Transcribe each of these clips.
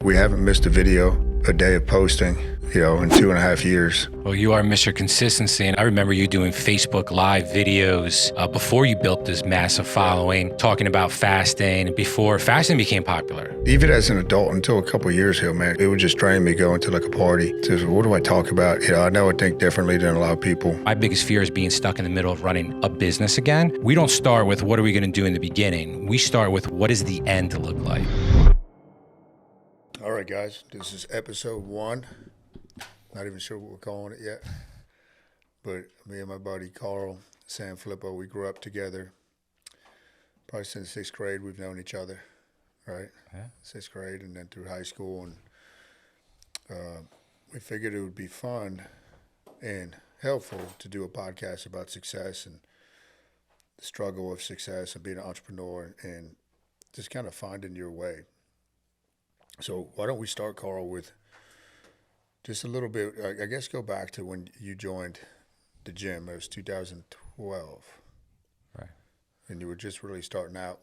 We haven't missed a video a day of posting, in 2.5 years. Well, you are Mr. Consistency, and I remember you doing Facebook Live videos before you built this massive following, talking about fasting, before fasting became popular. Even as an adult, until a couple of years ago, man, it would just drain me going to like a party. So what do I talk about? I know I think differently than a lot of people. My biggest fear is being stuck in the middle of running a business again. We don't start with what are we going to do in the beginning. We start with what does the end look like. All right, guys, this is episode 1. Not even sure what we're calling it yet. But me and my buddy Carl Sanfilippo, we grew up together. Probably since 6th grade, we've known each other, right? Yeah. 6th grade and then through high school. And we figured it would be fun and helpful to do a podcast about success and the struggle of success and being an entrepreneur and just kind of finding your way. So why don't we start, Carl, with just a little bit, I guess go back to when you joined the gym. It was 2012. Right. And you were just really starting out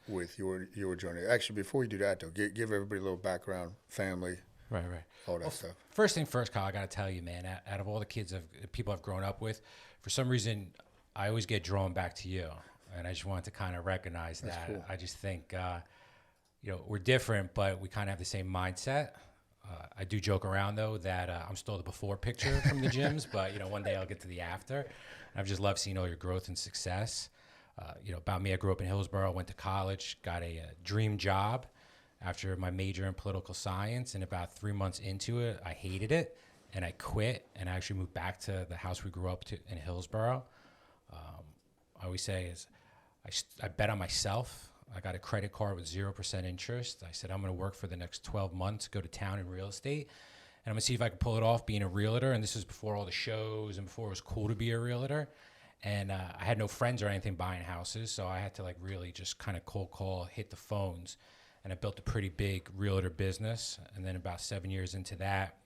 with your journey. Actually, before you do that, though, give everybody a little background, family, Right. all that stuff. First thing first, Kyle, I got to tell you, man, out of all the people I've grown up with, for some reason, I always get drawn back to you. And I just wanted to kind of recognize That's that. cool. I just think, we're different, but we kind of have the same mindset. I do joke around, though, that I'm still the before picture from the gyms, but, one day I'll get to the after. I've just loved seeing all your growth and success. About me, I grew up in Hillsborough, went to college, got a dream job after my major in political science. And about 3 months into it, I hated it, and I quit, and I actually moved back to the house we grew up to in Hillsborough. I always say is I bet on myself. I got a credit card with 0% interest. I said, I'm going to work for the next 12 months, go to town in real estate, and I'm going to see if I can pull it off being a realtor. And this is before all the shows and before it was cool to be a realtor. And I had no friends or anything buying houses, so I had to really just kind of cold call, hit the phones. And I built a pretty big realtor business. And then about 7 years into that,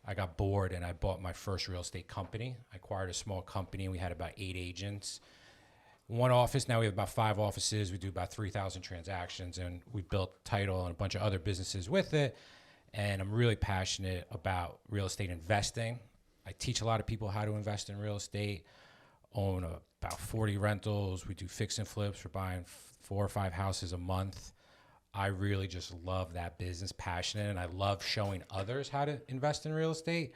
I got bored and I bought my first real estate company. I acquired a small company. We had about 8 agents. One office, now we have about 5 offices. We do about 3,000 transactions, and we built title and a bunch of other businesses with it. And I'm really passionate about real estate investing. I teach a lot of people how to invest in real estate, own about 40 rentals. We do fix and flips. We're buying 4 or 5 houses a month. I really just love that business, passionate, and I love showing others how to invest in real estate.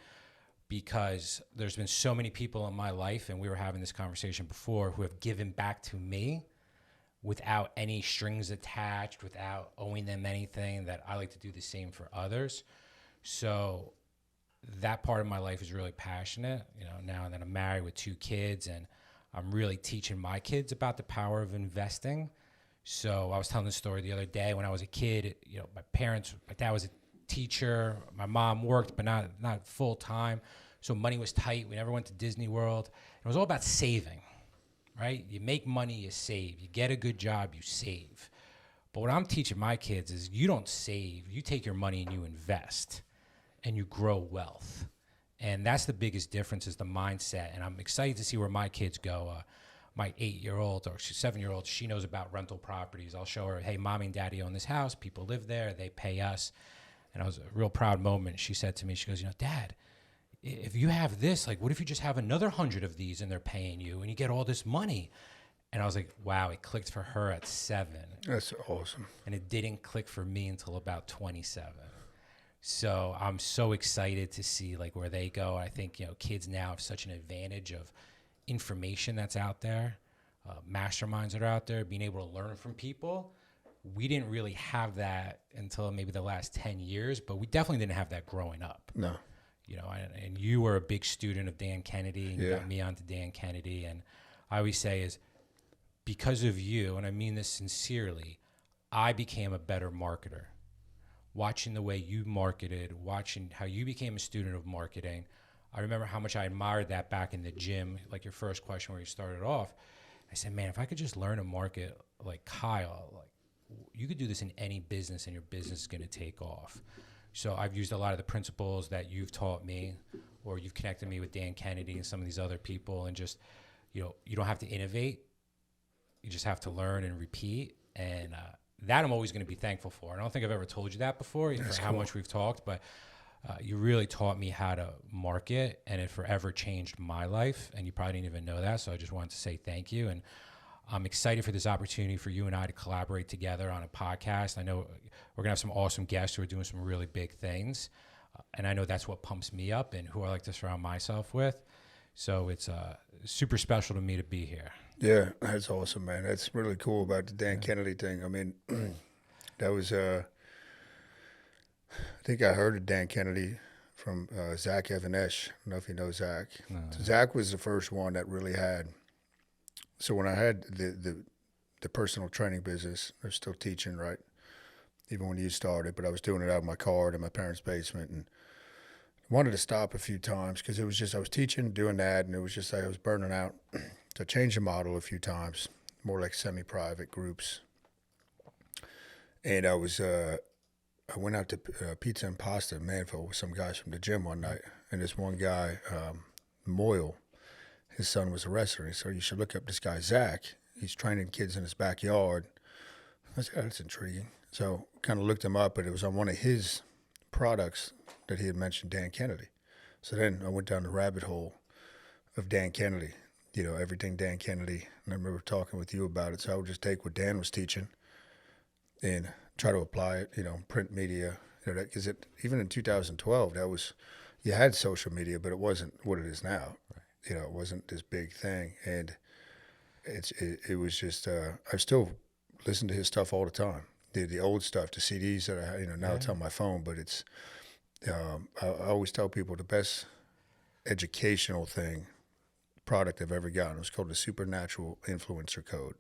Because there's been so many people in my life, and we were having this conversation before, who have given back to me without any strings attached, without owing them anything, that I like to do the same for others. So that part of my life is really passionate. Now that I'm married with 2 kids, and I'm really teaching my kids about the power of investing. So I was telling this story the other day. When I was a kid, my dad was a teacher, my mom worked, but not full time, so money was tight. We never went to Disney World. It was all about saving, right? You make money, you save. You get a good job, you save. But what I'm teaching my kids is you don't save. You take your money and you invest, and you grow wealth. And that's the biggest difference, is the mindset. And I'm excited to see where my kids go. My 8-year-old or 7-year-old, she knows about rental properties. I'll show her, hey, mommy and daddy own this house. People live there. They pay us. And I was a real proud moment. She said to me, she goes, Dad, if you have this, what if you just have another 100 of these and they're paying you and you get all this money? And I was like, wow, it clicked for her at 7. That's awesome. And it didn't click for me until about 27. So I'm so excited to see where they go. I think, kids now have such an advantage of information that's out there, masterminds that are out there, being able to learn from people. We didn't really have that until maybe the last 10 years, but we definitely didn't have that growing up. No. And you were a big student of Dan Kennedy, and you Yeah. got me onto Dan Kennedy. And I always say is because of you, and I mean this sincerely, I became a better marketer. Watching the way you marketed, watching how you became a student of marketing. I remember how much I admired that back in the gym, your first question where you started off. I said, man, if I could just learn to market like Kyle, you could do this in any business and your business is going to take off. So I've used a lot of the principles that you've taught me, or you've connected me with Dan Kennedy and some of these other people, and just, you don't have to innovate. You just have to learn and repeat. And that I'm always going to be thankful for. I don't think I've ever told you that before for how much we've talked, but you really taught me how to market, and it forever changed my life, and you probably didn't even know that, so I just wanted to say thank you. And I'm excited for this opportunity for you and I to collaborate together on a podcast. I know we're going to have some awesome guests who are doing some really big things, and I know that's what pumps me up and who I like to surround myself with. So it's super special to me to be here. Yeah, that's awesome, man. That's really cool about the Dan Kennedy thing. I mean, that was, I think I heard of Dan Kennedy from Zach Evanesh. I don't know if you know Zach. No. So Zach was the first one that really had. So when I had the personal training business, I was still teaching, right? Even when you started, but I was doing it out of my car in my parents' basement, and wanted to stop a few times because it was just I was teaching, doing that, and it was just like I was burning out. So I changed the model a few times, more like semi-private groups. And I went out to Pizza and Pasta in Manville with some guys from the gym one night, and this one guy, Newell, his son was a wrestler. He said, "You should look up this guy Zach. He's training kids in his backyard." I said, "Oh, that's intriguing." So kind of looked him up, but it was on one of his products that he had mentioned Dan Kennedy. So then I went down the rabbit hole of Dan Kennedy, everything Dan Kennedy. And I remember talking with you about it. So I would just take what Dan was teaching and try to apply it, print media, because even in 2012, you had social media, but it wasn't what it is now. Right. It wasn't this big thing. And it was just, I still listen to his stuff all the time. The old stuff, the CDs that I, now it's on my phone, but it's, I always tell people the best educational product I've ever gotten was called the Supernatural Influencer Code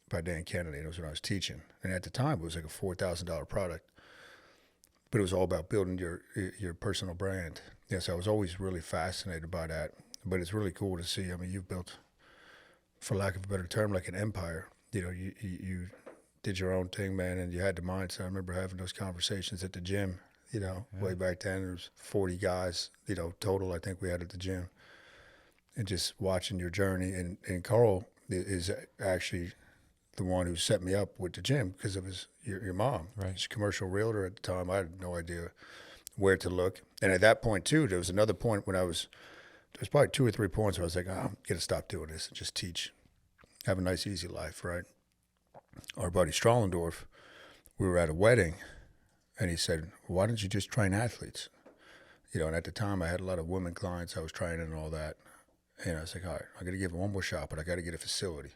by Dan Kennedy. It was when I was teaching. And at the time, it was like a $4,000 product. But it was all about building your personal brand. Yes, I was always really fascinated by that. But it's really cool to see. I mean, you've built, for lack of a better term, like an empire. You did your own thing, man, and you had the mindset. I remember having those conversations at the gym, way back then. There was 40 guys, total, I think we had at the gym. And just watching your journey. And Carl is actually the one who set me up with the gym because of your mom. Right. She's a commercial realtor at the time. I had no idea where to look. And at that point, too, there was another point when there's probably 2 or 3 points where I was like, I'm going to stop doing this and just teach. Have a nice, easy life, right? Our buddy Strallendorf, we were at a wedding, and he said, "Why don't you just train athletes?" And at the time, I had a lot of women clients I was training and all that. And I was like, all right, I got to give it one more shot, but I got to get a facility.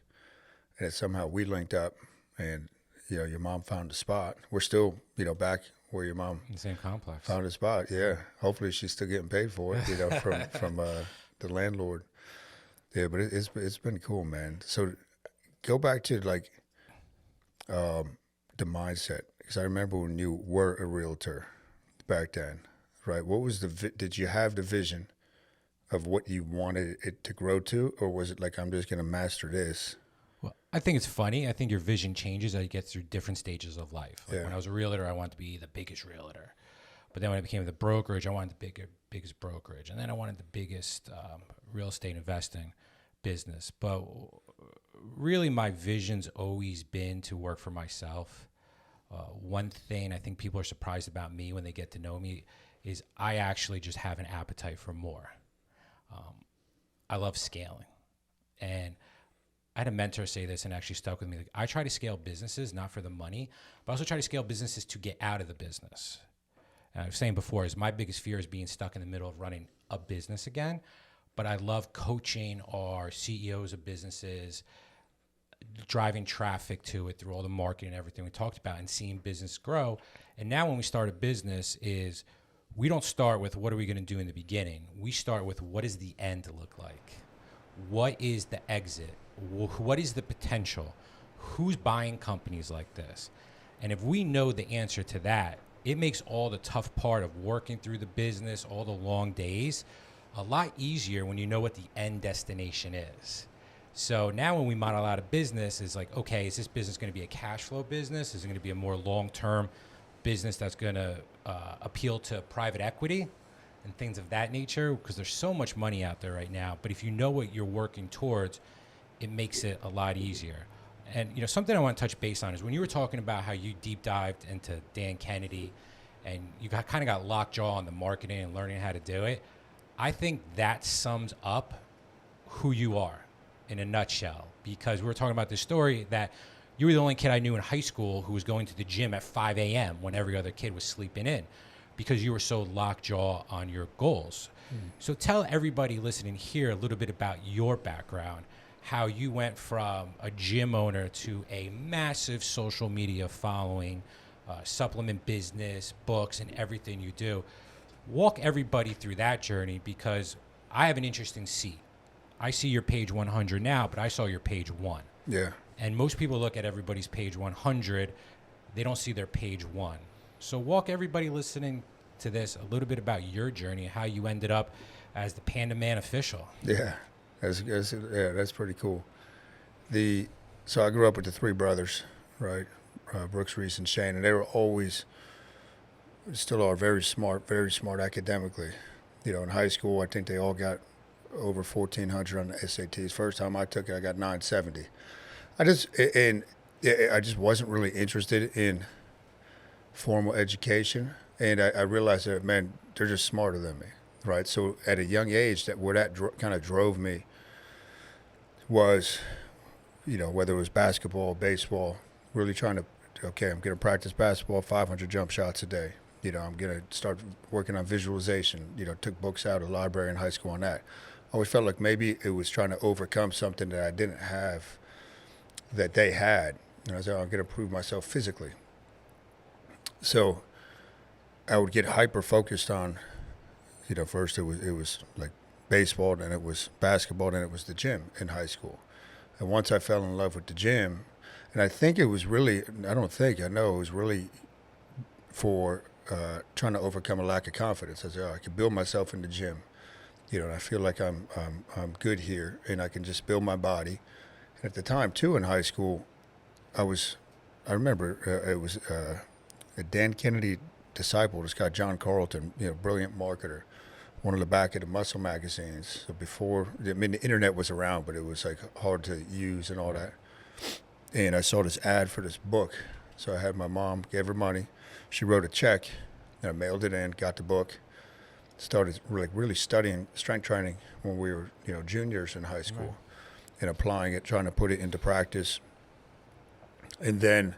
And somehow we linked up, and, your mom found a spot. We're still, back where your mom in the same complex found a spot. Yeah. Hopefully she's still getting paid for it, from the landlord. Yeah, but it's been cool, man. So go back to the mindset, because I remember when you were a realtor back then, right? What was did you have the vision of what you wanted it to grow to, or was it like, I'm just going to master this? Well, I think it's funny. I think your vision changes as you get through different stages of life. When I was a realtor, I wanted to be the biggest realtor. But then when I became the brokerage, I wanted the biggest brokerage. And then I wanted the biggest real estate investing business. But really, my vision's always been to work for myself. One thing I think people are surprised about me when they get to know me is I actually just have an appetite for more. I love scaling. And I had a mentor say this and actually stuck with me. Like, I try to scale businesses, not for the money, but I also try to scale businesses to get out of the business. And I was saying before, my biggest fear is being stuck in the middle of running a business again. But I love coaching our CEOs of businesses, driving traffic to it through all the marketing and everything we talked about, and seeing business grow. And now when we start a business we don't start with what are we going to do in the beginning. We start with what does the end look like? What is the exit? What is the potential? Who's buying companies like this? And if we know the answer to that, it makes all the tough part of working through the business, all the long days, a lot easier when you know what the end destination is. So now when we model out a business, it's like, okay, is this business going to be a cash flow business? Is it going to be a more long-term business that's going to appeal to private equity and things of that nature? Because there's so much money out there right now. But if you know what you're working towards, it makes it a lot easier. And something I want to touch base on is when you were talking about how you deep dived into Dan Kennedy, and you kind of got lockjaw on the marketing and learning how to do it. I think that sums up who you are in a nutshell, because we were talking about this story that you were the only kid I knew in high school who was going to the gym at 5 a.m. when every other kid was sleeping in, because you were so lockjaw on your goals. So tell everybody listening here a little bit about your background, how you went from a gym owner to a massive social media following, supplement business, books, and everything you do. Walk everybody through that journey, because I have an interesting seat. I see your page 100 now, but I saw your page 1. Yeah. And most people look at everybody's page 100. They don't see their page 1. So walk everybody listening to this a little bit about your journey, how you ended up as the Pandaman official. Yeah. That's pretty cool. So I grew up with the 3 brothers, right? Brooks, Reese, and Shane, and they were always, still are, very smart academically. In high school, I think they all got over 1,400 on the SATs. First time I took it, I got 970. I just wasn't really interested in formal education, and I realized that, man, they're just smarter than me, right? So at a young age, where that kind of drove me was, whether it was basketball, baseball, really trying to, okay, I'm going to practice basketball 500 jump shots a day. I'm going to start working on visualization. Took books out of the library in high school on that. I always felt like maybe it was trying to overcome something that I didn't have that they had. And I was like, I'm going to prove myself physically. So I would get hyper focused on, first it was like baseball, then it was basketball, then it was the gym in high school. And once I fell in love with the gym, and I think it was really, I know it was really for trying to overcome a lack of confidence. I said, I can build myself in the gym, and I feel like I'm good here, and I can just build my body. And at the time too, in high school, I remember it was a Dan Kennedy disciple, this guy John Carlton, brilliant marketer, one of the back of the muscle magazines. So before, the internet was around, but it was like hard to use and all that. And I saw this ad for this book. So I had my mom, gave her money. She wrote a check, and I mailed it in, got the book, started really studying strength training when we were, juniors in high school, and applying it, trying to put it into practice. And then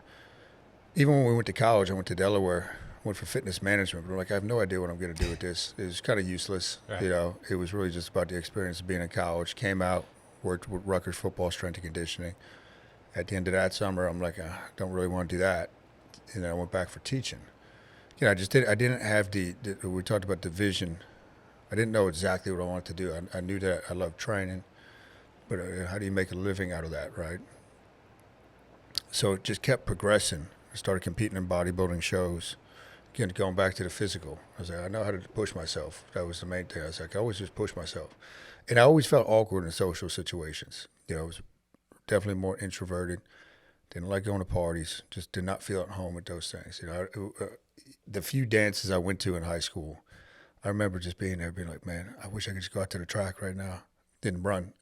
even when we went to college, I went to Delaware, went for fitness management, but I'm like, I have no idea what I'm going to do with this. It was kind of useless. Right. It was really just about the experience of being in college. Came out, worked with Rutgers football strength and conditioning. At the end of that summer, I'm like, I don't really want to do that. And then I went back for teaching. I didn't have we talked about the vision. I didn't know exactly what I wanted to do. I knew that I loved training, but how do you make a living out of that, right? So it just kept progressing. I started competing in bodybuilding shows. Again, going back to the physical. I was like, I know how to push myself. That was the main thing. I was like, I always just push myself. And I always felt awkward in social situations. I was definitely more introverted. Didn't like going to parties. Just did not feel at home with those things. The few dances I went to in high school, I remember just being there, being like, man, I wish I could just go out to the track right now. Didn't run,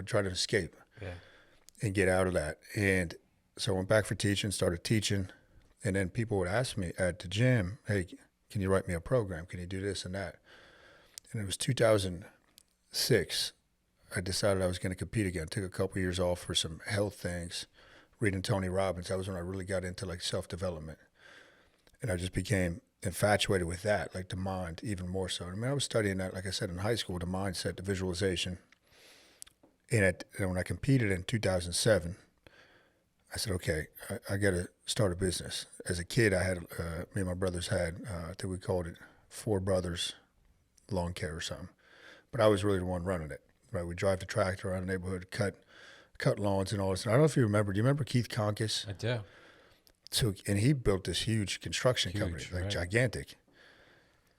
try to escape and get out of that. And so I went back for teaching, started teaching. And then people would ask me at the gym, hey, can you write me a program? Can you do this and that? And it was 2006. I decided I was going to compete again. Took a couple years off for some health things, reading Tony Robbins. That was when I really got into like self-development. And I just became infatuated with that, like the mind even more so. I was studying that, like I said, in high school, the mindset, the visualization. And when I competed in 2007, I said, okay, I got to start a business. As a kid, I had, me and my brothers had, I think we called it 4 Brothers Lawn Care or something. But I was really the one running it, right? We drive the tractor around the neighborhood, cut lawns and all this. And I don't know if you remember, do you remember Keith Conkis? I do. So, and he built this huge construction company, like gigantic.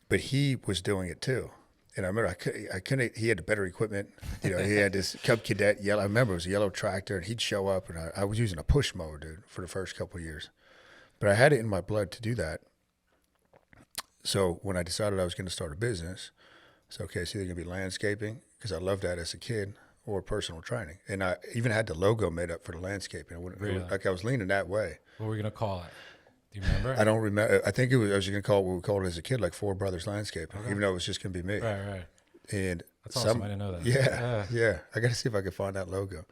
But he was doing it too. And I remember I couldn't, he had the better equipment. He had this Cub Cadet yellow, I remember it was a yellow tractor, and he'd show up, and I was using a push mower, dude, for the first couple of years. But I had it in my blood to do that. So when I decided I was going to start a business, I said, okay, it's either going to be landscaping, because I loved that as a kid, or personal training. And I even had the logo made up for the landscaping. Really? Like I was leaning that way. What were we gonna call it? Do you remember? I don't remember. I think I was going to call it what we called it as a kid, like Four Brothers Landscaping, even though it was just going to be me. Right. And That's awesome. I didn't know that. Yeah. I got to see if I can find that logo.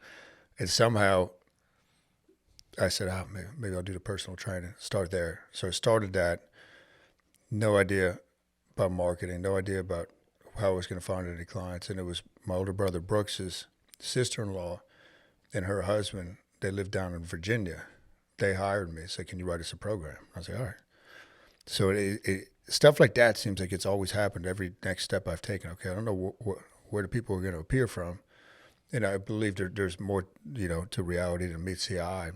And somehow I said, maybe I'll do the personal training. Start there. So I started that. No idea about marketing. No idea about how I was going to find any clients. And it was my older brother Brooks's sister-in-law and her husband. They lived down in Virginia. They hired me. Said, "Can you write us a program?" I was like, "All right." So stuff like that seems like it's always happened every next step I've taken. Okay, I don't know where the people are going to appear from. And I believe there's more, to reality than meets the eye.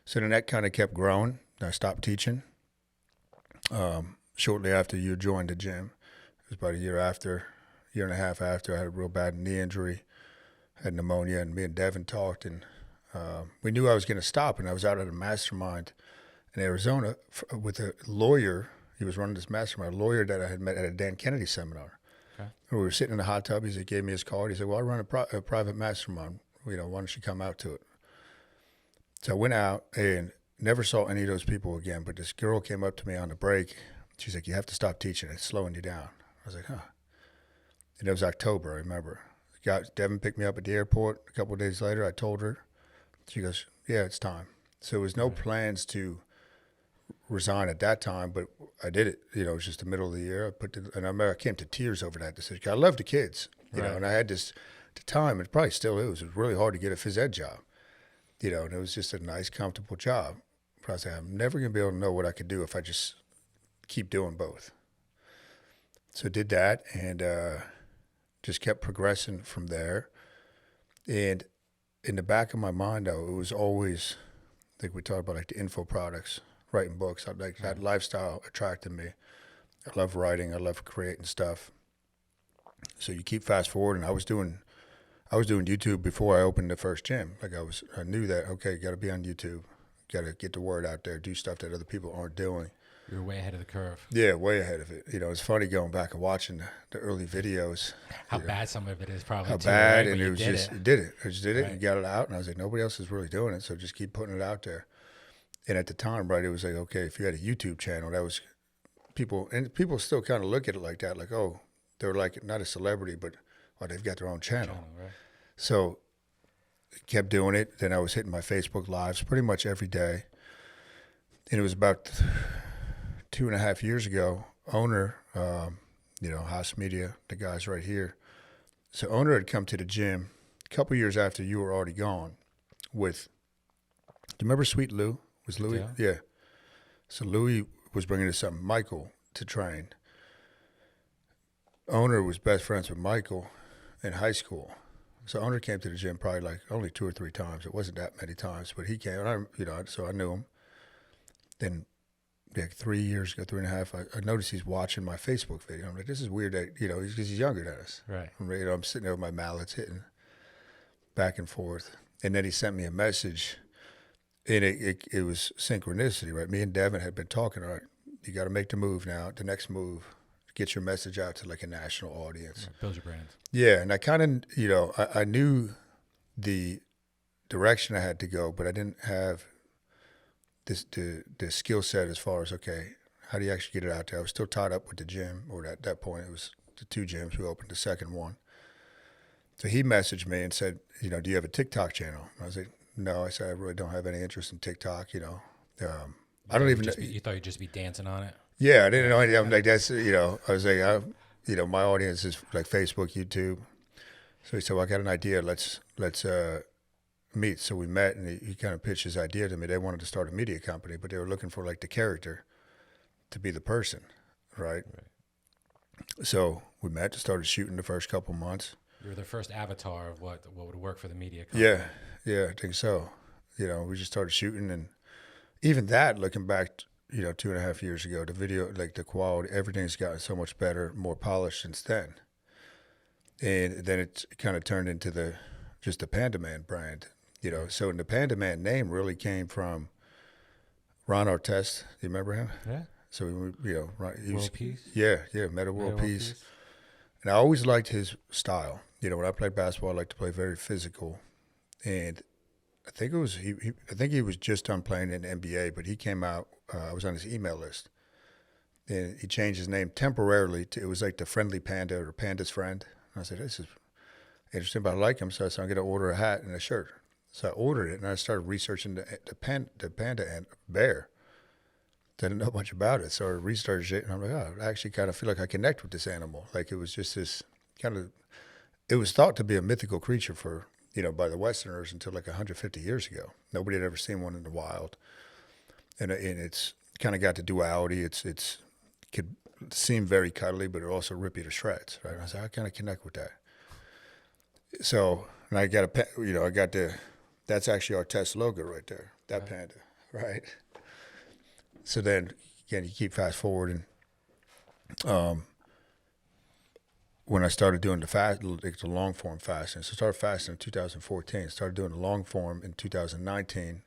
So then that kind of kept growing. I stopped teaching. Shortly after you joined the gym, it was about year and a half after, I had a real bad knee injury, had pneumonia, and me and Devin talked, and we knew I was going to stop, and I was out at a mastermind in Arizona with a lawyer. He was running this mastermind, a lawyer that I had met at a Dan Kennedy seminar. Okay. And we were sitting in the hot tub. He gave me his card. He said, "Well, I run a private mastermind. Why don't you come out to it?" So I went out and never saw any of those people again. But this girl came up to me on the break. She's like, "You have to stop teaching. It's slowing you down." I was like, "Huh." And it was October, I remember. Devin picked me up at the airport. A couple of days later, I told her. She goes, "Yeah, it's time." So there was no plans to resign at that time, but I did it. It was just the middle of the year. And I remember I came to tears over that decision. I love the kids, and I had this, at the time, it probably still is. It was really hard to get a phys ed job, and it was just a nice, comfortable job. But I was like, I'm never going to be able to know what I could do if I just keep doing both. So I did that and just kept progressing from there. And in the back of my mind, though, it was always, like we talked about, like the info products, writing books. That lifestyle attracted me. I love writing. I love creating stuff. So you keep fast forwarding. I was doing YouTube before I opened the first gym. I knew that, okay, got to be on YouTube. Got to get the word out there, do stuff that other people aren't doing. You're way ahead of the curve. Yeah, way ahead of it. It's funny going back and watching the early videos. How bad some of it is probably. How too, bad, right? and it was just, it did it. I just did it right. and got it out. And I was like, nobody else is really doing it, so just keep putting it out there. And at the time, right, it was like, okay, if you had a YouTube channel, that was people still kind of look at it like that, like, oh, they're like not a celebrity, but they've got their own channel. Right. So kept doing it. Then I was hitting my Facebook Lives pretty much every day. And it was about 2.5 years ago, owner, Haas Media, the guys right here. So owner had come to the gym a couple years after you were already gone with, do you remember Sweet Lou? Was Louis? Yeah. So Louis was bringing his son Michael to train. Owner was best friends with Michael in high school. So owner came to the gym probably like only 2 or 3 times. It wasn't that many times, but he came, and so I knew him. Then, 3 years ago, 3.5, I noticed he's watching my Facebook video. I'm like, this is weird that, because he's younger than us. Right. I'm sitting there with my mallets hitting back and forth. And then he sent me a message, and it was synchronicity, right? Me and Devin had been talking, all right, you got to make the move now. The next move, get your message out to like a national audience. Right. Build your brand. Yeah, and I kind of, I knew the direction I had to go, but I didn't have the skill set as far as, okay, how do you actually get it out there? I was still tied up with the gym, or at that point it was the 2 gyms. We opened the second one. So he messaged me and said, do you have a TikTok channel? I was like, no. I said, I really don't have any interest in TikTok, I don't even know. You thought you'd just be dancing on it? Yeah, I didn't know anything. I'm like, that's, I was like, my audience is like Facebook, YouTube. So he said, well, I got an idea. Let's meet. So we met, and he kind of pitched his idea to me. They wanted to start a media company, but they were looking for like the character to be the person, right? So we met, started shooting the first couple months. You were the first avatar of what would work for the media company. Yeah, I think so. We just started shooting, and even that, looking back, 2.5 years ago, the video, like the quality, everything's gotten so much better, more polished since then. And then it kind of turned into just the Pandaman brand, So the Pandaman name really came from Ron Artest. Do you remember him? Yeah. So World Peace. Yeah, Meta World Peace. And I always liked his style. when I played basketball, I liked to play very physical, and I think it was I think he was just done playing in the NBA, but he came out. I was on his email list, and he changed his name temporarily to, it was like the Friendly Panda or Panda's Friend. And I said, this is interesting, but I like him, so I said, I'm going to order a hat and a shirt. So I ordered it, and I started researching the panda and bear. Didn't know much about it, so I researched it, and I'm like, oh, I actually kind of feel like I connect with this animal. Like it was just this kind of, it was thought to be a mythical creature for, by the Westerners until like 150 years ago. Nobody had ever seen one in the wild. And it's kind of got the duality. It's could seem very cuddly, but it also rip you to shreds, right? And I said, I kind of connect with that. So, and I got I got that's actually our test logo right there, that panda, right? So then, again, you keep fast forwarding. When I started doing the long form fasting, so I started fasting in 2014. Started doing the long form in 2019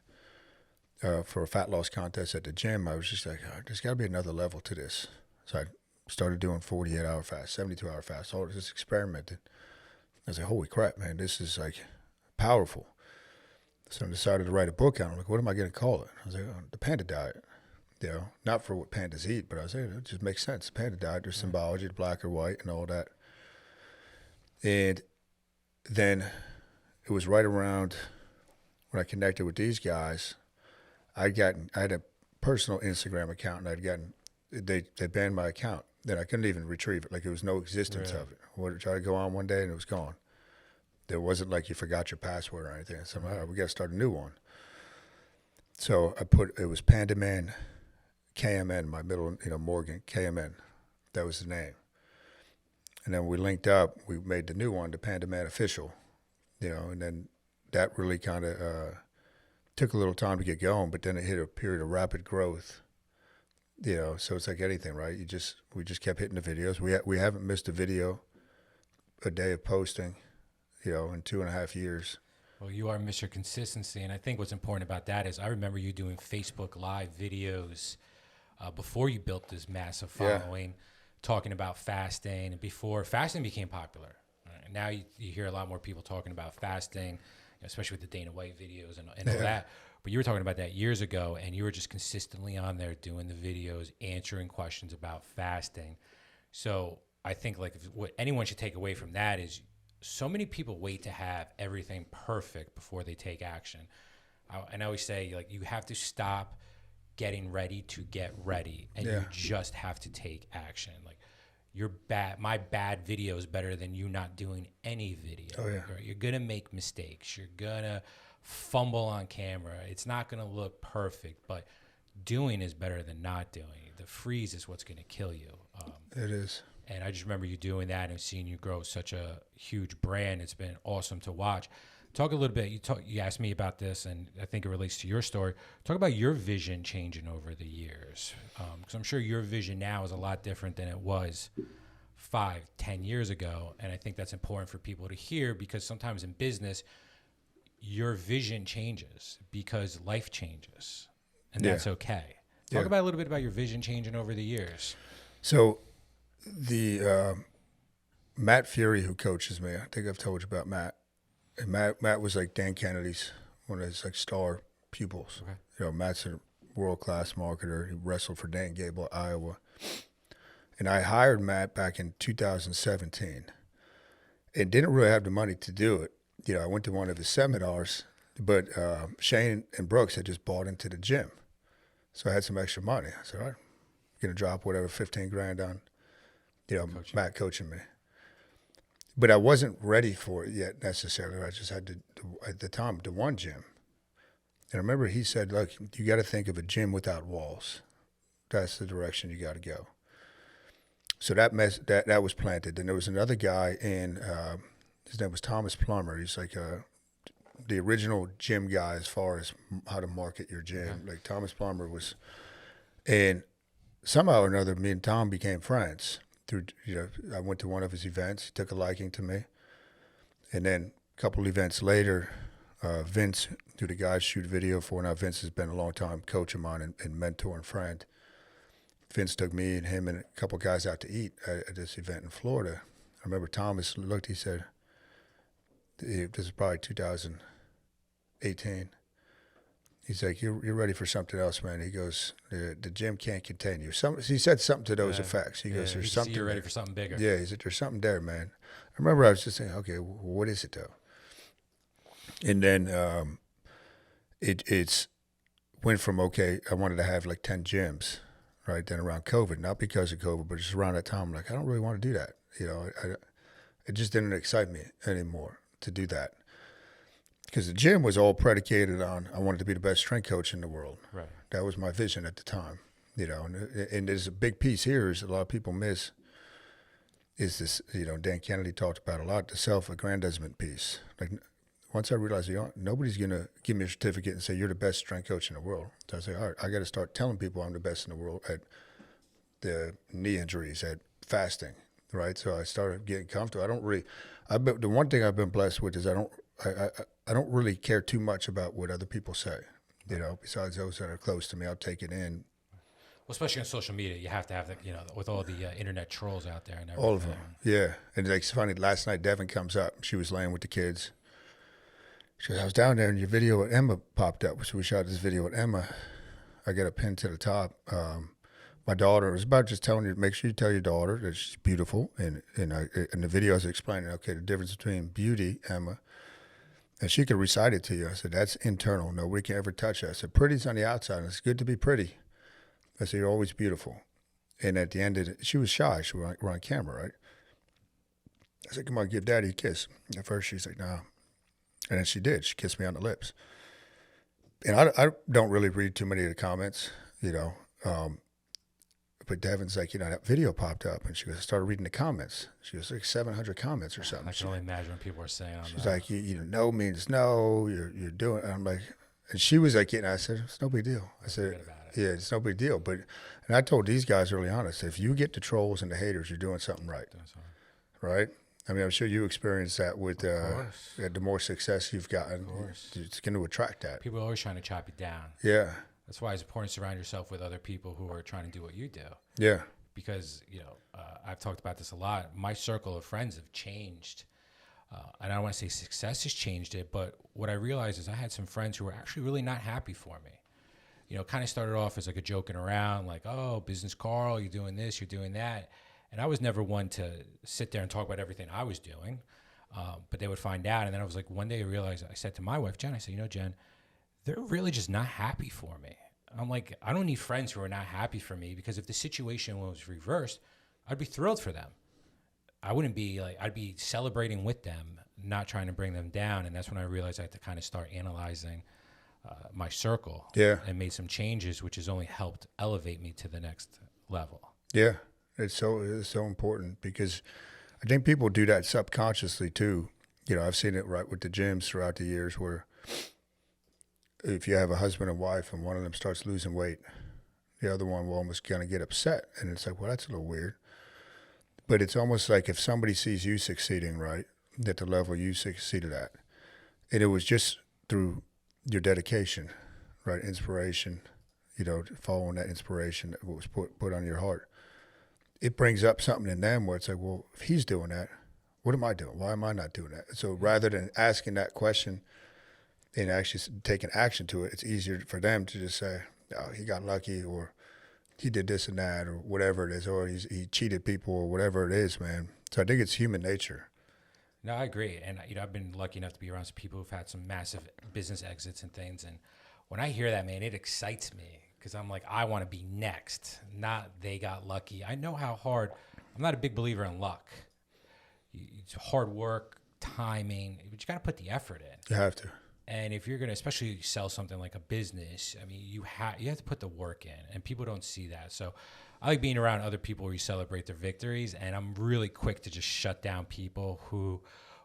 for a fat loss contest at the gym. I was just like, oh, there's got to be another level to this. So I started doing 48-hour fast, 72-hour fast, all just experimented. I was like, holy crap, man, this is like powerful. So I decided to write a book on it. I'm like, what am I going to call it? I was like, oh, the Panda Diet. Not for what pandas eat, but I was like, it just makes sense. The Panda Diet, there's symbology, black or white and all that. And then it was right around when I connected with these guys. I had a personal Instagram account, and they banned my account. Then I couldn't even retrieve it. Like there was no existence of it. I tried to go on one day and it was gone. There wasn't like you forgot your password or anything. So I'm like, all right, we got to start a new one. So it was Pandaman, KMN, my middle, Morgan, KMN. That was the name. And then we linked up. We made the new one, the Pandaman Official, and then that really kind of took a little time to get going, but then it hit a period of rapid growth. So it's like anything, right? We just kept hitting the videos. We haven't missed a video a day of posting, in 2.5 years. Well, you are Mr. Consistency, and I think what's important about that is I remember you doing Facebook Live videos before you built this massive following, talking about fasting, and before fasting became popular. And now you hear a lot more people talking about fasting, especially with the Dana White videos and all that. But you were talking about that years ago, and you were just consistently on there doing the videos, answering questions about fasting. So I think what anyone should take away from that is so many people wait to have everything perfect before they take action. And I always say, you have to stop getting ready to get ready, and you just have to take action. My bad video is better than you not doing any video. Oh, yeah. You're gonna make mistakes. You're gonna fumble on camera. It's not gonna look perfect, but doing is better than not doing. The freeze is what's gonna kill you. It is. And I just remember you doing that and seeing you grow such a huge brand. It's been awesome to watch. Talk a little bit. You asked me about this, and I think it relates to your story. Talk about your vision changing over the years, because I'm sure your vision now is a lot different than it was 5-10 years ago. And I think that's important for people to hear, because sometimes in business, your vision changes because life changes, and that's okay. Talk about a little bit about your vision changing over the years. So the Matt Fury, who coaches me, I think I've told you about Matt. And Matt was like Dan Kennedy's one of his star pupils. Okay. Matt's a world-class marketer. He wrestled for Dan Gable, Iowa. And I hired Matt back in 2017 and didn't really have the money to do it. I went to one of his seminars, but Shane and Brooks had just bought into the gym. So I had some extra money. I said, all right, I'm going to drop whatever, 15 grand on, Matt coaching me. But I wasn't ready for it yet necessarily. I just had at the time, the one gym. And I remember he said, look, you got to think of a gym without walls. That's the direction you got to go. So that was planted. And there was another guy his name was Thomas Plummer. He's the original gym guy as far as how to market your gym. Yeah. Thomas Plummer was, and somehow or another, me and Tom became friends. I went to one of his events. He took a liking to me. And then a couple events later, Vince, who the guys shoot video for now, Vince has been a long time coach of mine and mentor and friend. Vince took me and him and a couple guys out to eat at this event in Florida. I remember Thomas looked, he said, This is probably 2018. He's like, you're ready for something else, man. He goes, the gym can't contain you. He said something to those effects. He goes, there's something. You're ready for something bigger. Yeah, he said, there's something there, man. I remember I was just saying, okay, what is it though? And then it's went from, okay, I wanted to have like 10 gyms, right? Then around COVID, not because of COVID, but just around that time, I'm like, I don't really want to do that. You know, it just didn't excite me anymore to do that. Because the gym was all predicated on, I wanted to be the best strength coach in the world. Right. That was my vision at the time, you know. And there's a big piece here is a lot of people miss is this, you know, Dan Kennedy talked about a lot, the self-aggrandizement piece. Like, once I realized, you know, nobody's going to give me a certificate and say, you're the best strength coach in the world. So I say, all right, I got to start telling people I'm the best in the world at the knee injuries, at fasting, right? So I started getting comfortable. The one thing I've been blessed with is I don't really care too much about what other people say, you know, besides those that are close to me. I'll take it in. Well, especially on social media, you have to have, you know, with all the internet trolls out there and everything. All of them, yeah. And like, it's funny, last night Devin comes up. She was laying with the kids. She goes, I was down there and your video with Emma popped up. So we shot this video with Emma. I got a pin to the top. My daughter, it was about just telling you, make sure you tell your daughter that she's beautiful. And in the video I was explaining, okay, the difference between beauty, Emma, and she could recite it to you. I said, that's internal. Nobody can ever touch that. I said, pretty's on the outside. And it's good to be pretty. I said, you're always beautiful. And at the end of it, she was shy. We're on camera, right? I said, come on, give Daddy a kiss. At first, she's like, no. And then she did. She kissed me on the lips. And I don't really read too many of the comments, you know. But Devin's like, you know, that video popped up. And she goes, I started reading the comments. She was like 700 comments or something. I can only imagine what people are saying on that. She's like, you know, no means no. You're doing it. And I'm like, and she was like, you know, I said, it's no big deal. I said, yeah, it's no big deal. But, and I told these guys early on, I said, if you get the trolls and the haters, you're doing something right. Right? I mean, I'm sure you experienced that with the more success you've gotten. It's going to attract that. People are always trying to chop you down. Yeah. That's why it's important to surround yourself with other people who are trying to do what you do. Yeah. Because, you know, I've talked about this a lot. My circle of friends have changed. And I don't want to say success has changed it, but what I realized is I had some friends who were actually really not happy for me. You know, kind of started off as like a joking around, like, oh, business Carl, you're doing this, you're doing that. And I was never one to sit there and talk about everything I was doing, but they would find out. And then I was like, one day I realized, I said to my wife, Jen, I said, you know, Jen, they're really just not happy for me. I'm like, I don't need friends who are not happy for me, because if the situation was reversed, I'd be thrilled for them. I wouldn't be like, I'd be celebrating with them, not trying to bring them down. And that's when I realized I had to kind of start analyzing my circle. Yeah. And made some changes, which has only helped elevate me to the next level. Yeah. It's so important, because I think people do that subconsciously too. You know, I've seen it right with the gyms throughout the years, where if you have a husband and wife and one of them starts losing weight, the other one will almost kind of get upset. And it's like, well, that's a little weird. But it's almost like if somebody sees you succeeding, right, at the level you succeeded at, and it was just through your dedication, right, inspiration, you know, following that inspiration that was put on your heart, it brings up something in them where it's like, well, if he's doing that, what am I doing? Why am I not doing that? So rather than asking that question and actually taking action to it, it's easier for them to just say, oh, he got lucky, or he did this and that, or whatever it is, or he cheated people, or whatever it is, man. So I think it's human nature. No, I agree. And, you know, I've been lucky enough to be around some people who've had some massive business exits and things. And when I hear that, man, it excites me, because I'm like, I want to be next, not they got lucky. I know how hard, I'm not a big believer in luck. It's hard work, timing, but you got to put the effort in. You have to. And if you're going to especially sell something like a business, I mean, you have to put the work in, and people don't see that. So I like being around other people where you celebrate their victories, and I'm really quick to just shut down people who,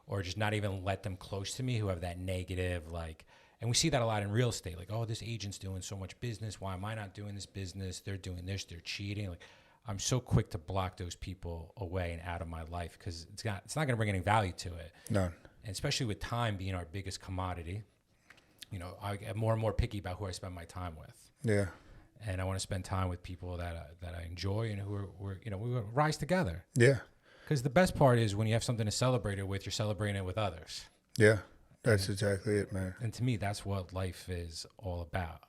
or just not even let them close to me, who have that negative, like, and we see that a lot in real estate. Like, oh, this agent's doing so much business. Why am I not doing this business? They're doing this. They're cheating. Like, I'm so quick to block those people away and out of my life, because it's not going to bring any value to it. None. And especially with time being our biggest commodity, you know, I get more and more picky about who I spend my time with. Yeah. And I want to spend time with people that I enjoy and who are you know, we rise together. Yeah. Because the best part is when you have something to celebrate it with, you're celebrating it with others. Yeah, that's exactly it, man. And to me, that's what life is all about.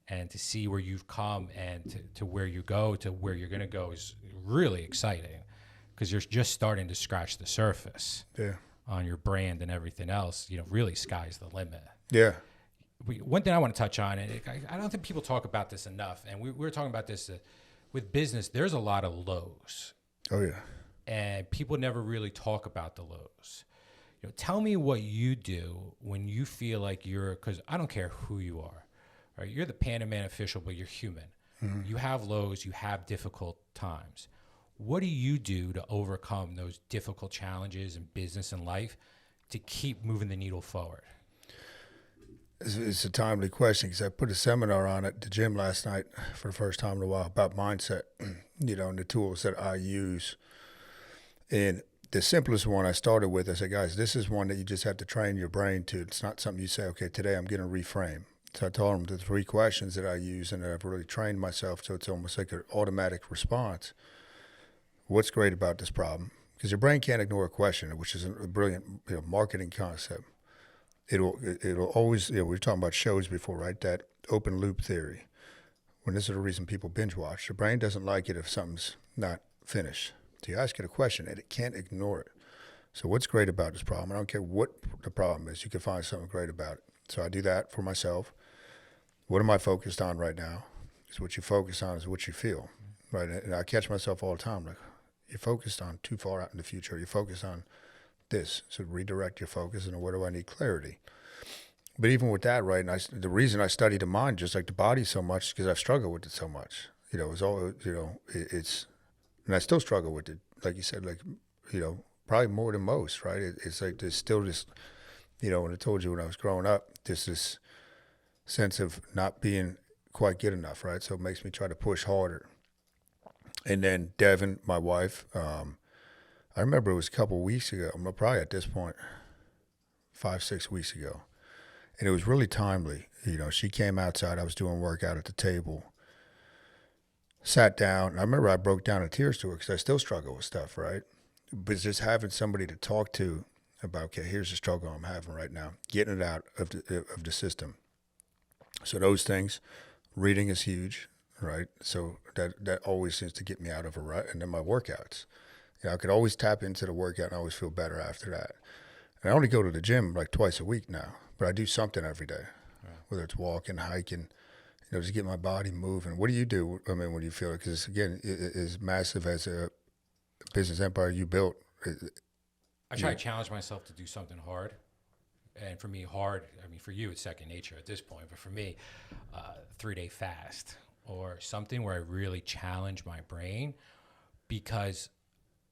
And to see where you've come and to where you go to where you're going to go is really exciting, because you're just starting to scratch the surface Yeah. on your brand and everything else. Really, sky's the limit. Yeah. One thing I want to touch on, and I don't think people talk about this enough, and we were talking about this with business. There's a lot of lows, Oh, yeah. and people never really talk about the lows. Tell me what you do when you feel like because I don't care who you are, right? You're the Pandaman official, but you're human. Mm-hmm. You have lows, you have difficult times. What do you do to overcome those difficult challenges in business and life to keep moving the needle forward? It's a timely question because I put a seminar on at the gym last night for the first time in a while about mindset, and the tools that I use. And the simplest one I started with, I said, guys, this is one that you just have to train your brain to. It's not something you say, okay, today I'm going to reframe. So I told them the 3 questions that I use and that I've really trained myself, so it's almost like an automatic response. What's great about this problem? Because your brain can't ignore a question, which is a brilliant marketing concept. It'll always, we were talking about shows before, right? That open loop theory. When this is the reason people binge watch. The brain doesn't like it if something's not finished. So you ask it a question and it can't ignore it. So what's great about this problem? I don't care what the problem is. You can find something great about it. So I do that for myself. What am I focused on right now? Because what you focus on is what you feel, right? And I catch myself all the time, like, you're focused on too far out in the future. You're focused on this. So redirect your focus and where do I need clarity? But even with that, right, and the reason I study the mind just like the body so much is because I've struggled with it so much. It's all, it's, and I still struggle with it. Like you said, like, probably more than most, right? It's like there's still this, when I told you when I was growing up, there's this sense of not being quite good enough, right? So it makes me try to push harder. And then Devin, my wife, I remember it was a couple of weeks ago, probably at this point, 5-6 weeks ago. And it was really timely. She came outside. I was doing work out at the table. Sat down. And I remember I broke down in tears to her because I still struggle with stuff, right? But just having somebody to talk to about, okay, here's the struggle I'm having right now. Getting it out of the system. So those things, reading is huge, right? So that always seems to get me out of a rut. And then my workouts. I could always tap into the workout and I always feel better after that. And I only go to the gym like twice a week now, but I do something every day, whether it's walking, hiking, just get my body moving. What do you do? I mean, when you feel it? Because again, as massive as a business empire you built. I try to challenge myself to do something hard. And for me, hard, for you, it's second nature at this point. But for me, 3-day fast or something where I really challenge my brain, because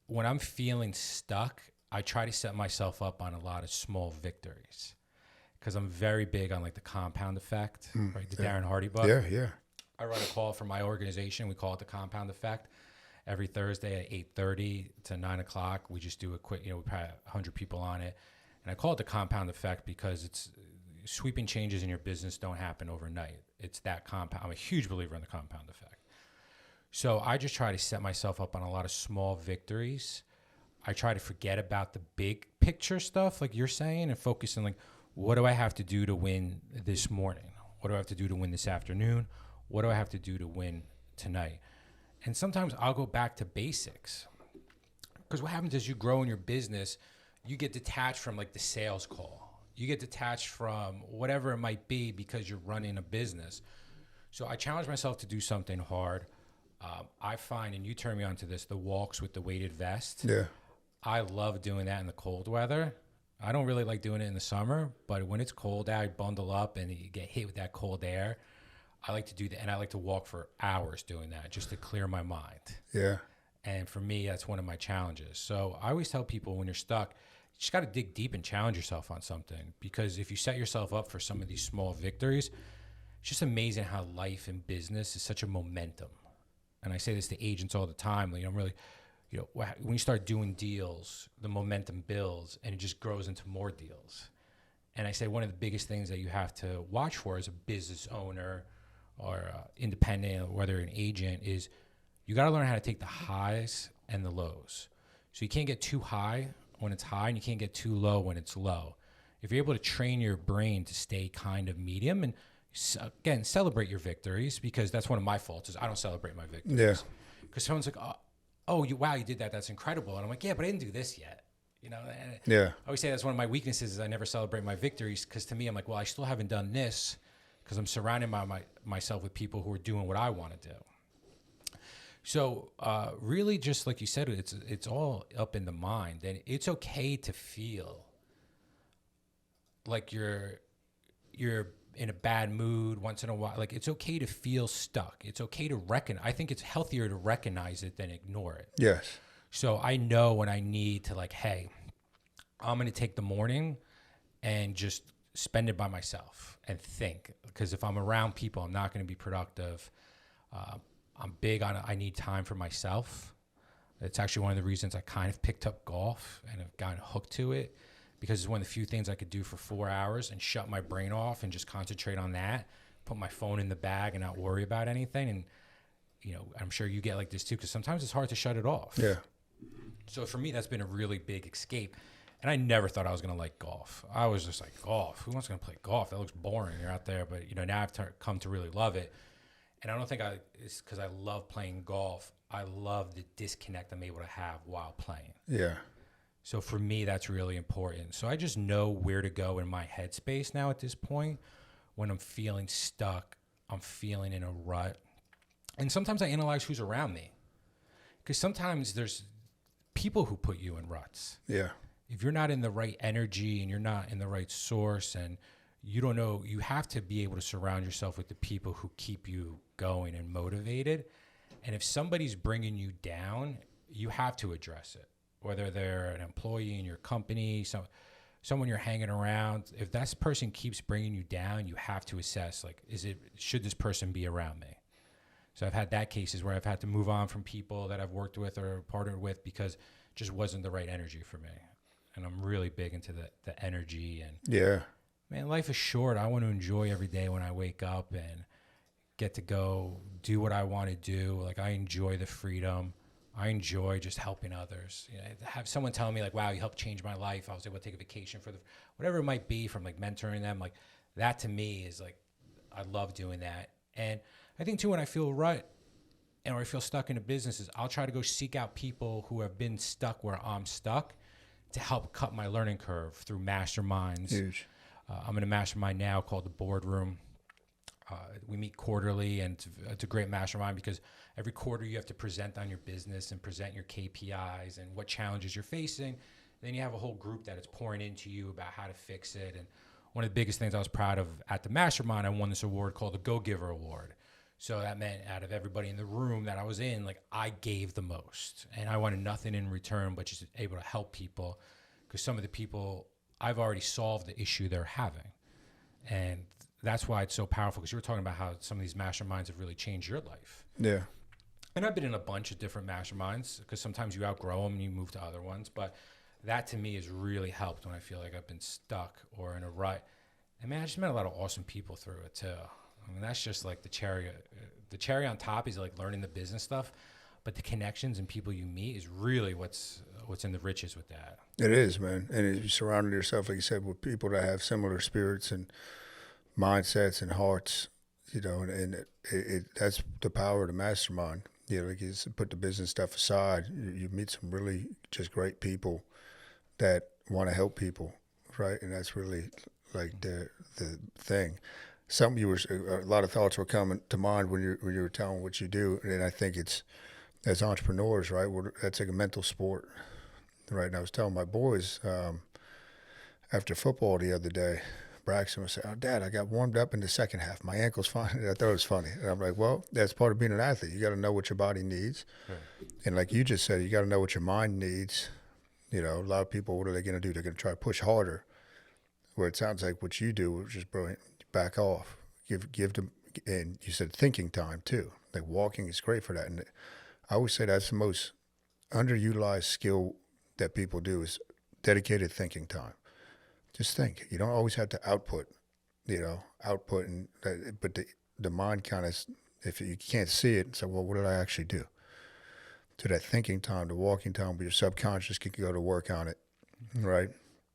when I'm feeling stuck, I try to set myself up on a lot of small victories, because I'm very big on like the compound effect, right? The Darren Hardy book. Yeah. I run a call for my organization. We call it the compound effect. Every Thursday at 8:30 to 9 o'clock, we just do a quick, we probably have 100 people on it. And I call it the compound effect because it's sweeping changes in your business don't happen overnight. It's that compound. I'm a huge believer in the compound effect. So I just try to set myself up on a lot of small victories. I try to forget about the big picture stuff, like you're saying, and focus on like, what do I have to do to win this morning? What do I have to do to win this afternoon? What do I have to do to win tonight? And sometimes I'll go back to basics, because what happens is you grow in your business, you get detached from like the sales call. You get detached from whatever it might be because you're running a business. So I challenge myself to do something hard. I find, and you turn me on to this, the walks with the weighted vest. Yeah. I love doing that in the cold weather. I don't really like doing it in the summer, but when it's cold out, I bundle up and you get hit with that cold air. I like to do that, and I like to walk for hours doing that just to clear my mind. Yeah. And for me, that's one of my challenges. So I always tell people, when you're stuck, you just got to dig deep and challenge yourself on something, because if you set yourself up for some of these small victories, it's just amazing how life and business is such a momentum. And I say this to agents all the time. I'm really, when you start doing deals, the momentum builds and it just grows into more deals. And I say one of the biggest things that you have to watch for as a business owner or independent, or whether an agent, is you got to learn how to take the highs and the lows. So you can't get too high when it's high, and you can't get too low when it's low. if you're able to train your brain to stay kind of medium and again, celebrate your victories, because that's one of my faults is I don't celebrate my victories. Yeah. Because someone's like, oh, wow, you did that. That's incredible. And I'm like, yeah, but I didn't do this yet. And Yeah. I always say that's one of my weaknesses is I never celebrate my victories, because to me, I'm like, well, I still haven't done this because I'm surrounding myself with people who are doing what I want to do. So really, just like you said, it's all up in the mind, and it's okay to feel like you're in a bad mood once in a while. Like, it's okay to feel stuck. It's okay to I think it's healthier to recognize it than ignore it. Yes. So I know when I need to, like, hey, I'm going to take the morning and just spend it by myself and think. Because if I'm around people, I'm not going to be productive. I'm big on I need time for myself. It's actually one of the reasons I kind of picked up golf and have gotten hooked to it, because it's one of the few things I could do for 4 hours and shut my brain off and just concentrate on that, put my phone in the bag and not worry about anything. And, I'm sure you get like this too, because sometimes it's hard to shut it off. Yeah. So for me, that's been a really big escape. And I never thought I was going to like golf. I was just like, golf? Who wants to play golf? That looks boring. You're out there. But, now I've come to really love it. And I don't think it's because I love playing golf. I love the disconnect I'm able to have while playing. Yeah. So for me, that's really important. So I just know where to go in my headspace now at this point when I'm feeling stuck, I'm feeling in a rut. And sometimes I analyze who's around me, because sometimes there's people who put you in ruts. Yeah. If you're not in the right energy and you're not in the right source and you don't know, you have to be able to surround yourself with the people who keep you going and motivated. And if somebody's bringing you down, you have to address it. Whether they're an employee in your company, someone you're hanging around, if that person keeps bringing you down, you have to assess, like, should this person be around me? So I've had that cases where I've had to move on from people that I've worked with or partnered with because it just wasn't the right energy for me. And I'm really big into the energy. And Yeah. man, life is short. I want to enjoy every day when I wake up and get to go do what I want to do. Like, I enjoy the freedom. I enjoy just helping others. Have someone tell me like, wow, you helped change my life. I was able to take a vacation for whatever it might be, from like mentoring them. Like, that to me is like, I love doing that. And I think too, when I feel or I feel stuck in a business, is I'll try to go seek out people who have been stuck where I'm stuck to help cut my learning curve through masterminds. Huge. I'm in a mastermind now called the Boardroom. We meet quarterly, and it's a great mastermind because every quarter you have to present on your business and present your KPIs and what challenges you're facing. And then you have a whole group that is pouring into you about how to fix it. And one of the biggest things I was proud of at the mastermind, I won this award called the Go Giver Award. So that meant out of everybody in the room that I was in, like, I gave the most, and I wanted nothing in return but just able to help people, because some of the people, I've already solved the issue they're having. And that's why it's so powerful, because you were talking about how some of these masterminds have really changed your life. Yeah. And I've been in a bunch of different masterminds, because sometimes you outgrow them and you move to other ones. But that to me has really helped when I feel like I've been stuck or in a rut. And man, I just met a lot of awesome people through it too. I mean, that's just like the cherry on top is like learning the business stuff. But the connections and people you meet is really what's in the riches with that. It is, man. And you surrounded yourself, like you said, with people that have similar spirits and mindsets and hearts, and that's the power of the mastermind. Like, you just put the business stuff aside, you meet some really just great people that want to help people, right? And that's really like the thing. A lot of thoughts were coming to mind when you were telling what you do, and I think it's, as entrepreneurs, right? That's like a mental sport, right? And I was telling my boys after football the other day, Braxton was saying, "Oh, Dad, I got warmed up in the second half. My ankle's fine." And I thought it was funny. And I'm like, well, that's part of being an athlete. You got to know what your body needs. Right. And like you just said, you got to know what your mind needs. A lot of people, what are they going to do? They're going to try to push harder. Where it sounds like what you do, which is brilliant. Back off. Give them, and you said thinking time too. Like, walking is great for that. And I always say that's the most underutilized skill that people do, is dedicated thinking time. Just think. You don't always have to output, and but the mind kind of, if you can't see it, so, well, what did I actually do? So that thinking time, the walking time, where your subconscious can go to work on it, right?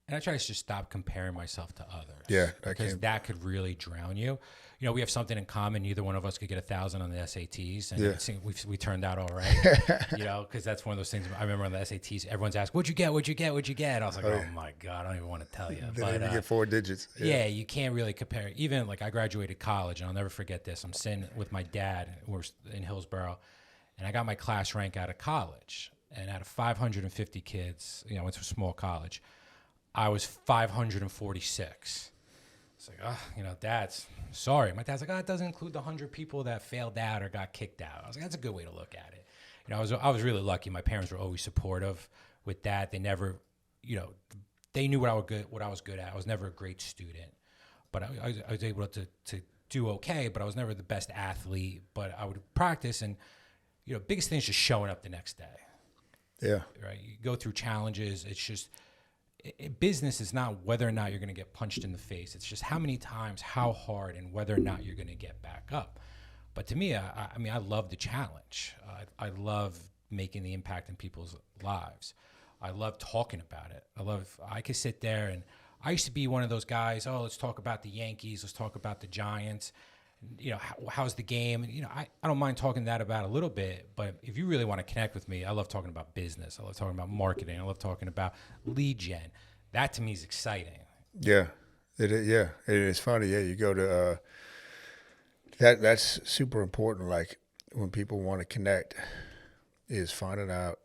And I try to just stop comparing myself to others. Yeah, because that could really drown you. You know, we have something in common. Neither one of us could get 1,000 on the SATs, and it seemed we turned out all right. You know, because that's one of those things. I remember on the SATs, everyone's asked, "What'd you get? What'd you get? What'd you get?" I was like, "Oh my god, I don't even want to tell you." Didn't even get 4 digits. Yeah, you can't really compare. Even like I graduated college, and I'll never forget this. I'm sitting with my dad. We're in Hillsborough, and I got my class rank out of college. And out of 550 kids, you know, I went to a small college. I was 546. It's like, oh, you know, Dad's sorry. My dad's like, oh, it doesn't include the 100 people that failed out or got kicked out. I was like, that's a good way to look at it. You know, I was really lucky. My parents were always supportive with that. They never, you know, they knew what I was good at. I was never a great student, but I was able to do okay. But I was never the best athlete. But I would practice, and you know, biggest thing is just showing up the next day. Yeah. Right. You go through challenges. It's just. Business is not whether or not you're going to get punched in the face. It's just how many times, how hard, and whether or not you're going to get back up. But to me, I mean, I love the challenge. I love making the impact in people's lives. I love talking about it. I could sit there, and I used to be one of those guys, oh, let's talk about the Yankees. Let's talk about the Giants. You know, how's the game? And, you know, I don't mind talking that about a little bit, but if you really want to connect with me, I love talking about business. I love talking about marketing. I love talking about lead gen. That to me is exciting. Yeah, it is. Yeah, it is funny. Yeah, you go to that's super important. Like when people want to connect, is finding out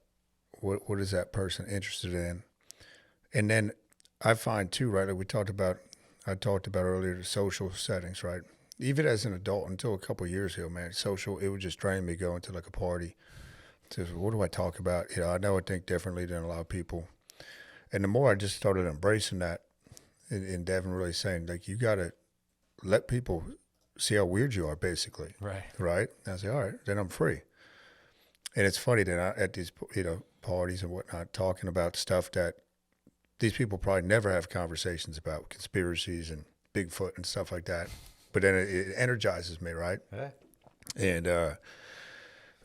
what is that person interested in, and then I find too, right? Like I talked about earlier, the social settings, right? Even as an adult, until a couple of years ago, man, it would just drain me going to like a party. So what do I talk about? You know, I know I think differently than a lot of people. And the more I just started embracing that, and Devin really saying, like, you got to let people see how weird you are, basically. Right. Right? And I say, all right, then I'm free. And it's funny that at these, you know, parties and whatnot, talking about stuff that these people probably never have conversations about, conspiracies and Bigfoot and stuff like that. But then it energizes me, right? Yeah. And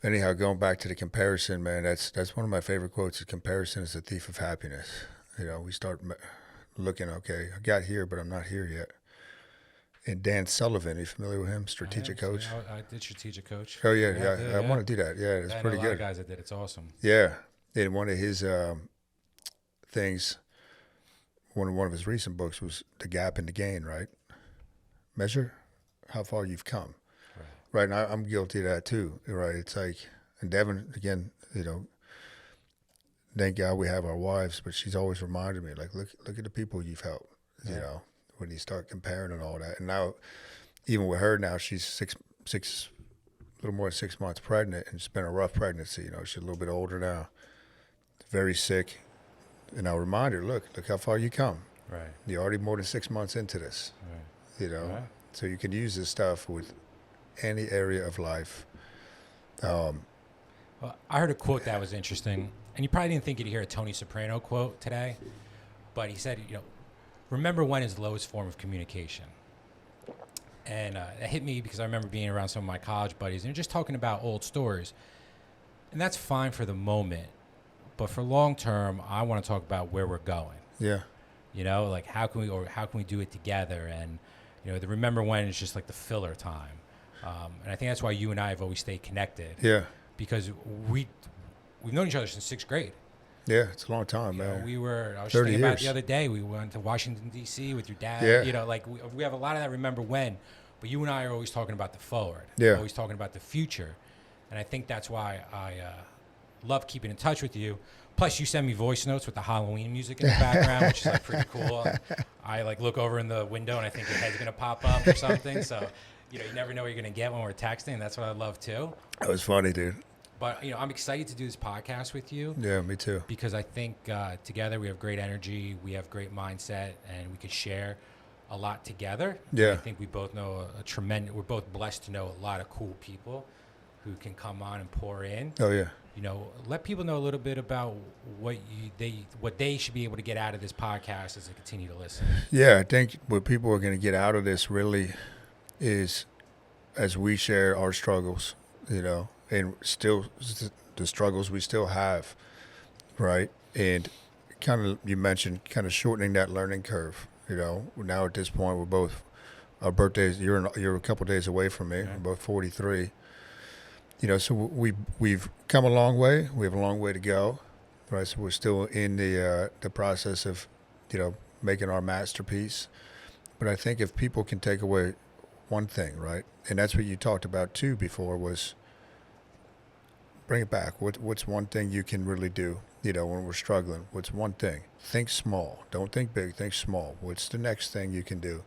anyhow, going back to the comparison, man, that's one of my favorite quotes. Is comparison is the thief of happiness. You know, we start looking, okay, I got here, but I'm not here yet. And Dan Sullivan, are you familiar with him? Strategic coach. I did strategic coach. Oh yeah. I want to do that. Yeah, it's pretty good. A lot of guys that did. It's awesome. Yeah, and one of his things, one of his recent books was The Gap and the Gain, right? Measure how far you've come. Right. And I'm guilty of that too. Right. It's like, and Devin, again, you know, thank God we have our wives, but she's always reminded me, like, look at the people you've helped, you know, when you start comparing and all that. And now, even with her now, she's a little more than 6 months pregnant, and it's been a rough pregnancy. You know, she's a little bit older now, very sick. And I'll remind her, look how far you come. Right. You're already more than 6 months into this. Right. You know, Right. So you can use this stuff with any area of life. Well, I heard a quote that was interesting, and you probably didn't think you'd hear a Tony Soprano quote today, but he said, you know, remember when is the lowest form of communication. And it hit me because I remember being around some of my college buddies, and they're just talking about old stories. And that's fine for the moment, but for long term, I want to talk about where we're going. Yeah. You know, like how can we do it together? And you know, the remember when is just like the filler time. And I think that's why you and I have always stayed connected. Yeah. Because we've known each other since 6th grade. Yeah, it's a long time, You man. know, I was 30 thinking about it years. the other day. We went to Washington, D.C. with your dad. Yeah. You know, like we have a lot of that remember when. But you and I are always talking about the forward. Yeah. Always talking about the future. And I think that's why I love keeping in touch with you. Plus, you send me voice notes with the Halloween music in the background, which is like pretty cool. I like look over in the window and I think your head's gonna pop up or something. So, you know, you never know what you're gonna get when we're texting. That's what I love too. That was funny, dude. But you know, I'm excited to do this podcast with you. Yeah, me too. Because I think together we have great energy, we have great mindset, and we could share a lot together. Yeah. I think we both know we're both blessed to know a lot of cool people who can come on and pour in. Oh yeah. You know, let people know a little bit about what they should be able to get out of this podcast as they continue to listen. Yeah, I think what people are going to get out of this really is as we share our struggles, you know, and still the struggles we still have, right? And kind of, you mentioned kind of shortening that learning curve. You know, now at this point, we're both, our birthdays, you're a couple days away from me. Yeah. We're both 43. You know, so we've come a long way. We have a long way to go, right? So we're still in the process of, you know, making our masterpiece. But I think if people can take away one thing, right, and that's what you talked about too before, was bring it back. What's one thing you can really do? You know, when we're struggling, what's one thing? Think small. Don't think big. Think small. What's the next thing you can do?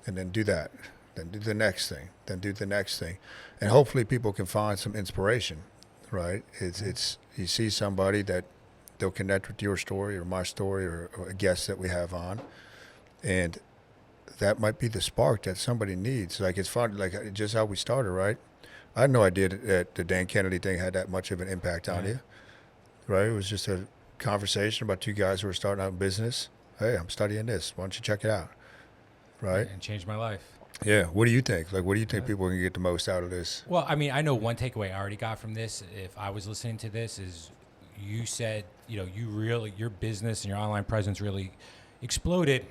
And then do that. Then do the next thing. Then do the next thing. And hopefully people can find some inspiration, right? It's you see somebody that they'll connect with your story or my story or a guest that we have on, and that might be the spark that somebody needs. Like, it's fun, like just how we started, right? I had no idea that the Dan Kennedy thing had that much of an impact on you, right? It was just a conversation about two guys who were starting out in business. Hey, I'm studying this. Why don't you check it out, right? And changed my life. Yeah. What do you think? Like, what do you think people can get the most out of this? Well, I mean, I know one takeaway I already got from this, if I was listening to this, is you said, you know, your business and your online presence really exploded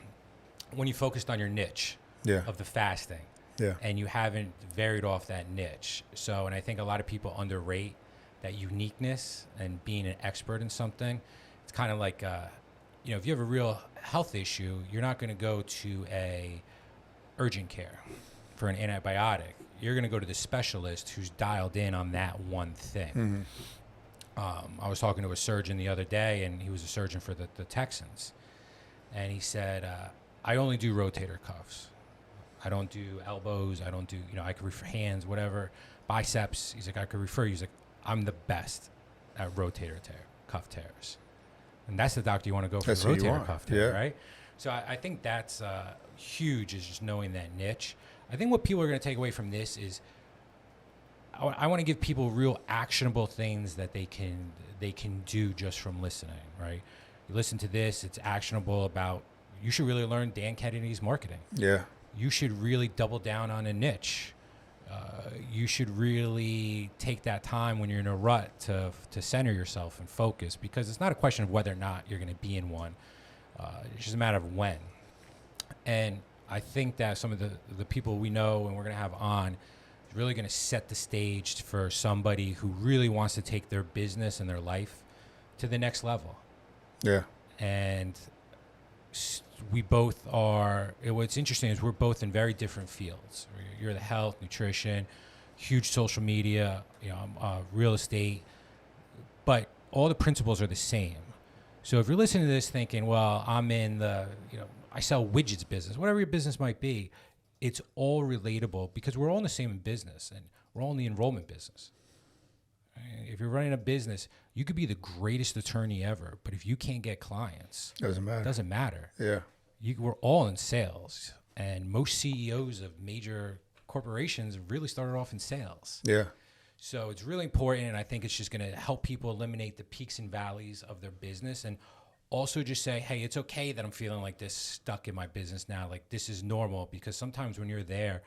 when you focused on your niche of the fasting. Yeah. And you haven't varied off that niche. So, and I think a lot of people underrate that uniqueness and being an expert in something. It's kind of like, you know, if you have a real health issue, you're not going to go to a urgent care for an antibiotic. You're going to go to the specialist who's dialed in on that one thing. I was talking to a surgeon the other day, and he was a surgeon for the Texans. And he said, I only do rotator cuffs. I don't do elbows. I don't do, you know, I could refer hands, whatever, biceps. He's like, I could refer you. He's like, I'm the best at rotator cuff tears. And that's the doctor you want to go for, the rotator cuff tear, right? So I think that's huge, is just knowing that niche. I think what people are going to take away from this is I want to give people real actionable things that they can do just from listening, right? You listen to this, it's actionable about, you should really learn Dan Kennedy's marketing. Yeah. You should really double down on a niche. You should really take that time when you're in a rut to center yourself and focus, because it's not a question of whether or not you're going to be in one. It's just a matter of when. And I think that some of the people we know and we're going to have on is really going to set the stage for somebody who really wants to take their business and their life to the next level. Yeah. And we both are, what's interesting is we're both in very different fields. You're the health, nutrition, huge social media, you know, real estate, but all the principles are the same. So if you're listening to this thinking, well, I'm in the, you know, I sell widgets business, whatever your business might be, it's all relatable because we're all in the same business and we're all in the enrollment business. If you're running a business, you could be the greatest attorney ever, but if you can't get clients, Doesn't matter. It doesn't matter. Yeah. We're all in sales, and most CEOs of major corporations really started off in sales. Yeah. So it's really important, and I think it's just going to help people eliminate the peaks and valleys of their business, and also just say, hey, it's okay that I'm feeling like this, stuck in my business now. Like, this is normal, because sometimes when you're there,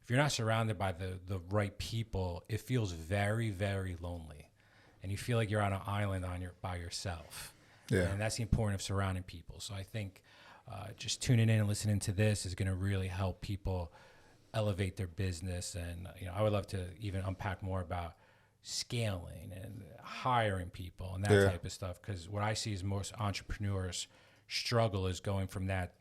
if you're not surrounded by the right people, it feels very, very lonely, and you feel like you're on an island by yourself. Yeah. And that's the importance of surrounding people. So I think just tuning in and listening to this is going to really help people elevate their business. And you know, I would love to even unpack more about scaling and hiring people and that type of stuff, because what I see is most entrepreneurs struggle is going from that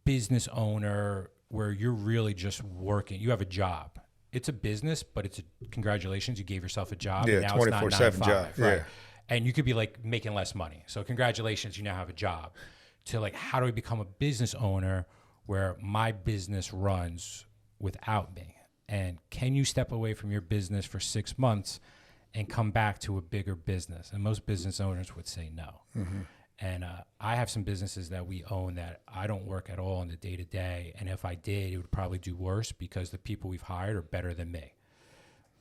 business owner where you're really just working. You have a job. It's a business, but it's congratulations, you gave yourself a job. Yeah, and now it's not 24/7 job. right? Yeah. And you could be like making less money. So congratulations, you now have a job. To like, how do I become a business owner where my business runs without me? And can you step away from your business for 6 months and come back to a bigger business? And most business owners would say no. Mm-hmm. And I have some businesses that we own that I don't work at all in the day-to-day. And if I did, it would probably do worse because the people we've hired are better than me.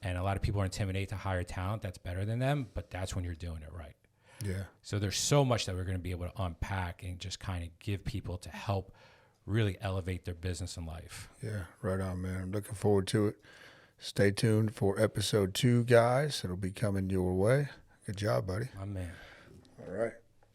And a lot of people are intimidated to hire talent that's better than them, but that's when you're doing it right. Yeah. So there's so much that we're going to be able to unpack and just kind of give people to help really elevate their business and life. Yeah, right on, man. I'm looking forward to it. Stay tuned for episode 2, guys. It'll be coming your way. Good job, buddy. My man. All right.